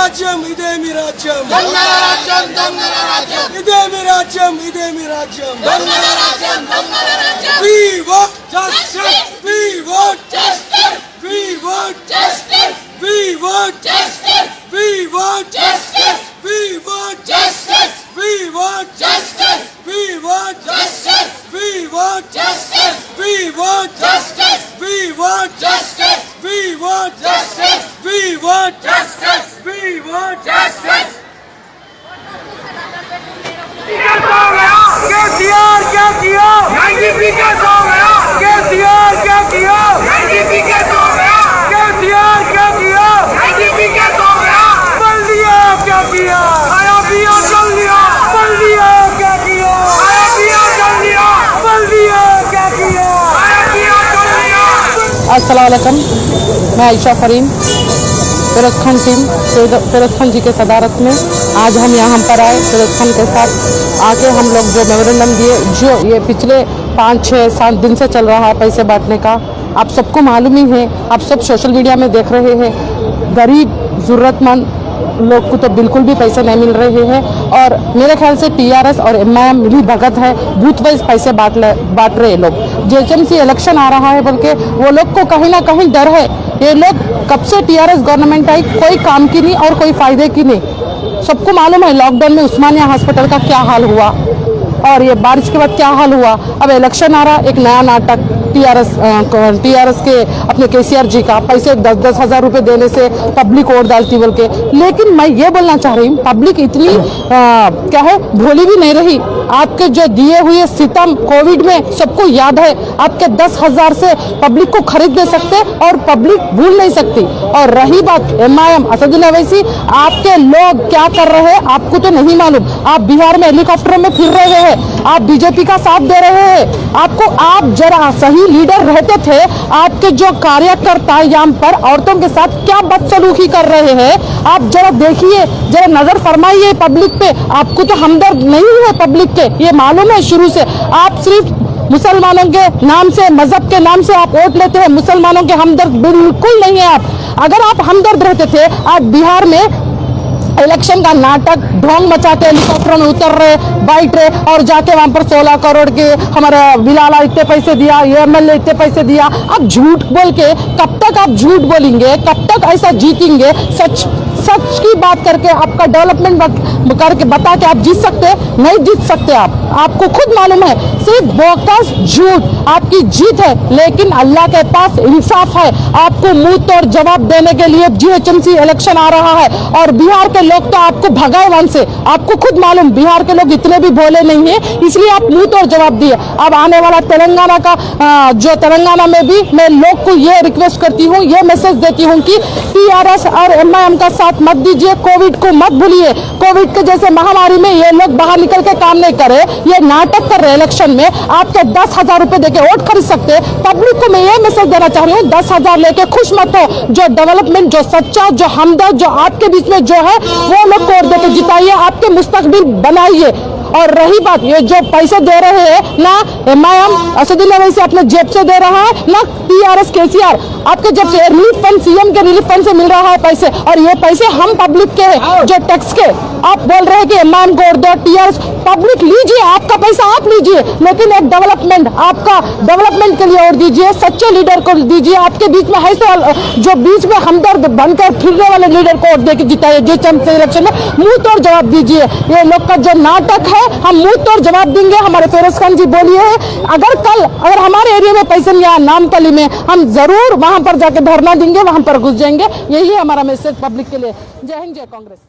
రాజ్యం ఇదేమి రాజ్యం దొంగల రాజ్యం దొంగల రాజ్యం ఇదేమి రాజ్యం ఇదేమి రాజ్యం దొంగల రాజ్యం దొంగల రాజ్యం We want justice we want justice we want justice we want justice we want justice we want justice we want justice we want justice we want justice we want justice we want justice we want justice we want justice we want justice KCR क्या किया IGP का हो गया केसीआर क्या किया IGP का हो गया केसीआर क्या किया आईजीपी का हो गया बल्दिया क्या किया आया पिया चल लिया बल्दिया क्या किया आया पिया चल लिया बल्दिया क्या किया आया पिया चल लिया अस्सलाम वालेकुम, मैं आयशा फरीन फिरोज खान टीम फिरोज खान जी के सदारत में आज हम यहाँ पर आए। फिरोज खान के साथ आके हम लोग जो मेमोरेंडम दिए, जो ये पिछले 5-6-7 दिन से चल रहा है पैसे बांटने का, आप सबको मालूम ही है, आप सब सोशल मीडिया में देख रहे हैं। गरीब ज़रूरतमंद लोग को तो बिल्कुल भी पैसे नहीं मिल रहे हैं और मेरे ख्याल से टीआरएस और एमआईएम मिली भगत है, बूथ वाइज पैसे बांट रहे लोग। जेएचएमसी इलेक्शन आ रहा है बोल के वो लोग को कहीं ना कहीं डर है। ये लोग कब से टीआरएस गवर्नमेंट आई, कोई काम की नहीं और कोई फायदे की नहीं। सबको मालूम है लॉकडाउन में उस्मानिया हॉस्पिटल का क्या हाल हुआ और ये बारिश के बाद क्या हाल हुआ। अब इलेक्शन आ रहा, एक नया नाटक टीआरएस के अपने केसीआर जी का पैसे 10-10 हज़ार रुपये देने से पब्लिक वोट डालती बोल के। लेकिन मैं ये बोलना चाह रही हूँ, पब्लिक इतनी क्या है भोली भी नहीं रही। आपके जो दिए हुए सितम कोविड में सबको याद है, आपके 10,000 से पब्लिक को खरीद दे सकते और पब्लिक भूल नहीं सकती। और रही बात एमआईएम असदुद्दीन ओवैसी, आपके लोग क्या कर रहे हैं आपको तो नहीं मालूम। आप बिहार में हेलीकॉप्टर में फिर रहे हैं, आप बीजेपी का साथ दे रहे हैं। आपको आप जरा सही लीडर रहते थे, आपके जो कार्यकर्ता यहाँ पर औरतों के साथ क्या बदसलूकी कर रहे हैं आप जरा देखिए, जरा नजर फरमाइए पब्लिक पे। आपको तो हमदर्द नहीं है पब्लिक के, ये मालूम है शुरू से। आप सिर्फ मुसलमानों के नाम से, मजहब के नाम से आप वोट लेते हैं, मुसलमानों के हमदर्द बिल्कुल नहीं है आप। अगर आप हमदर्द रहते थे, आप बिहार में इलेक्शन का नाटक ढोंग मचा के हेलीकॉप्टर में उतर रहे, बैठ रहे और जाके वहां पर 16 करोड़ के हमारा बिलाला इतने पैसे दिया, ये एमएलए इतने पैसे दिया। अब झूठ बोल के कब तक आप झूठ बोलेंगे, कब तक ऐसा जीतेंगे। सच की बात करके आपका डेवलपमेंट करके बता के आप जीत सकते, नहीं जीत सकते। आपको खुद मालूम है, सिर्फ बोकस झूठ आपकी जीत है। लेकिन अल्लाह के पास इंसाफ है, आपको मुंह तोड़ जवाब देने के लिए जीएचएमसी इलेक्शन आ रहा है और बिहार के लोग तो आपको भगाए वन से। आपको खुद मालूम बिहार के लोग इतने भी भोले नहीं है, इसलिए आप मुंह तोड़ जवाब दिए। अब आने वाला तेलंगाना का जो तेलंगाना में भी मैं लोग को ये रिक्वेस्ट करती हूँ, ये मैसेज देती हूँ कि टीआरएस और एमआईएम का साथ मत दीजिए, कोविड को मत भूलिए। कोविड के जैसे महामारी में ये लोग बाहर निकल के काम नहीं करे, ये नाटक कर रहे इलेक्शन में। आपके 10,000 रुपए देके वोट खरीद सकते। पब्लिक को मैं ये मैसेज देना चाह रही हूँ, 10,000 लेके खुश मत हो। जो डेवलपमेंट, जो सच्चा, जो हमदर्द, जो आपके बीच में जो है वो लोग को वोट देके जिताइए, आपके मुस्तकबिल बनाइए। और रही बात ये जो पैसे दे रहे हैं, ना एमआईएम असदुद्दीन ओवैसी अपने जेब से दे रहा है, ना टीआरएस केसीआर आपके जेब से। रिलीफ फंड, सीएम के रिलीफ फंड से मिल रहा है पैसे, और ये पैसे हम पब्लिक के हैं जो टैक्स के। आप बोल रहे हैं कि एमआईएम को वोट दो, टीआरएस पब्लिक लीजिए, आपका पैसा आप लीजिए, लेकिन एक डेवलपमेंट, आपका डेवलपमेंट के लिए वोट दीजिए, सच्चे लीडर को दीजिए। आपके बीच में है तो जो बीच में हमदर्द बनकर फिरने वाले लीडर को वोट देके जिताइए। जेएचएमसी इलेक्शन में मुंह तोड़ जवाब दीजिए। ये लोग का जो नाटक है हम मुंह तोड़ जवाब देंगे। हमारे फिरोज खान जी बोलिए, अगर हमारे एरिया में पैसे नहीं आया नामपल्ली में, हम जरूर वहां पर जाके धरना देंगे, वहां पर घुस जाएंगे। यही है हमारा मैसेज पब्लिक के लिए। जय हिंद, जय कांग्रेस।